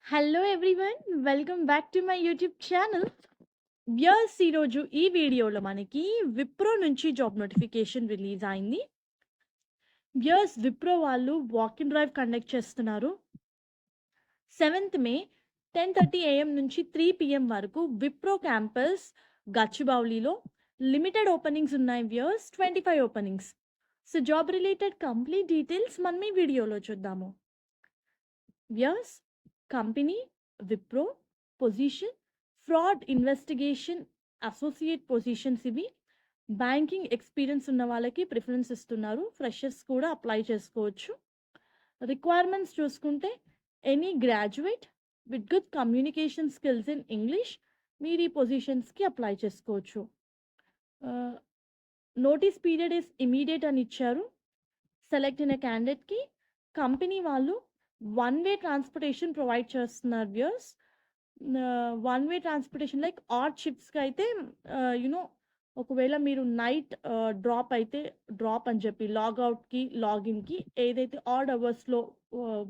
Hello everyone! Welcome back to my YouTube channel. Viewers ఈరోజు ఈ వీడియోలో మనకి విప్రో నుంచి జాబ్ నోటిఫికేషన్ రిలీజ్ అయింది. వ్యూయర్స్ విప్రో వాళ్ళు వాక్ ఇన్ డ్రైవ్ కండక్ట్ చేస్తున్నారు. 7th మే 10:30 AM నుంచి 3 PM వరకు విప్రో క్యాంపస్ గచ్చిబౌలిలో లిమిటెడ్ ఓపెనింగ్స్ ఉన్నాయి viewers, 25 openings. So job related complete details మనం ఈ వీడియోలో చూద్దాము. Viewers company Wipro position fraud investigation associate positions ఇవి. బ్యాంకింగ్ ఎక్స్పీరియన్స్ ఉన్న వాళ్ళకి ప్రిఫరెన్స్ ఇస్తున్నారు. ఫ్రెషర్స్ కూడా అప్లై చేసుకోవచ్చు. రిక్వైర్మెంట్స్ చూసుకుంటే any graduate with good communication skills in English మీరు ఈ పొజిషన్స్కి అప్లై చేసుకోవచ్చు. నోటీస్ పీరియడ్ ఇస్ ఇమీడియట్ అని ఇచ్చారు. సెలెక్ట్ అయిన క్యాండిడేట్కి కంపెనీ వాళ్ళు వన్ వే ట్రాన్స్పోర్టేషన్ ప్రొవైడ్ చేస్తున్నారు viewers. One way transportation like odd షిఫ్ట్స్కి అయితే ఒకవేళ మీరు నైట్ డ్రాప్ అయితే డ్రాప్ అని చెప్పి లాగౌట్కి లాగిన్కి ఏదైతే ఆడ్ అవర్స్లో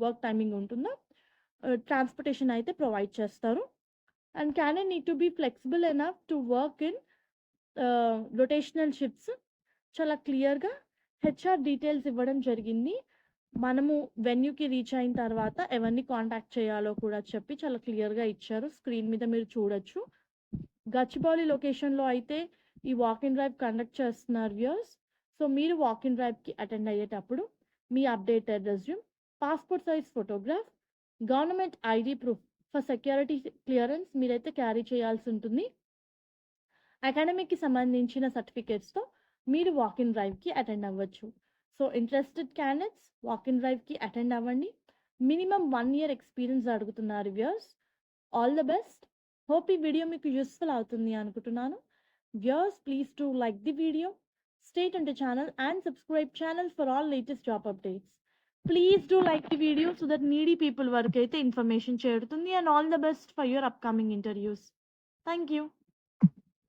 వర్క్ టైమింగ్ ఉంటుందో ట్రాన్స్పోర్టేషన్ అయితే ప్రొవైడ్ చేస్తారు. And candidate need to be flexible enough to work in rotational shifts. చాలా క్లియర్గా హెచ్ఆర్ డీటెయిల్స్ ఇవ్వడం జరిగింది. మనము వెన్యూకి రీచ్ అయిన తర్వాత ఎవరిని కాంటాక్ట్ చేయాలో కూడా చెప్పి చాలా క్లియర్గా ఇచ్చారు. స్క్రీన్ మీద మీరు చూడొచ్చు. గచ్చిబౌలి లొకేషన్లో అయితే ఈ వాక్ ఇన్ డ్రైవ్ కండక్ట్ చేస్తున్నారు వ్యూయర్స్. సో మీరు వాక్ ఇన్ డ్రైవ్కి అటెండ్ అయ్యేటప్పుడు మీ updated resume, passport size photograph, government ID proof for security clearance మీరైతే క్యారీ చేయాల్సి ఉంటుంది. అకాడమిక్కి సంబంధించిన సర్టిఫికేట్స్తో మీరు వాక్ ఇన్ డ్రైవ్కి అటెండ్ అవ్వచ్చు. So interested candidates walk in డ్రైవ్కి అటెండ్ అవ్వండి. మినిమం 1 year ఎక్స్పీరియన్స్ అడుగుతున్నారు viewers. All the best. Hope ఈ వీడియో మీకు యూస్ఫుల్ అవుతుంది అనుకుంటున్నాను. Viewers please to like the video, stay tuned to channel and subscribe channel for all latest job updates. Please do like the video so that needy people వరకు అయితే information చేరుతుంది. And all the best for your upcoming interviews. Thank you.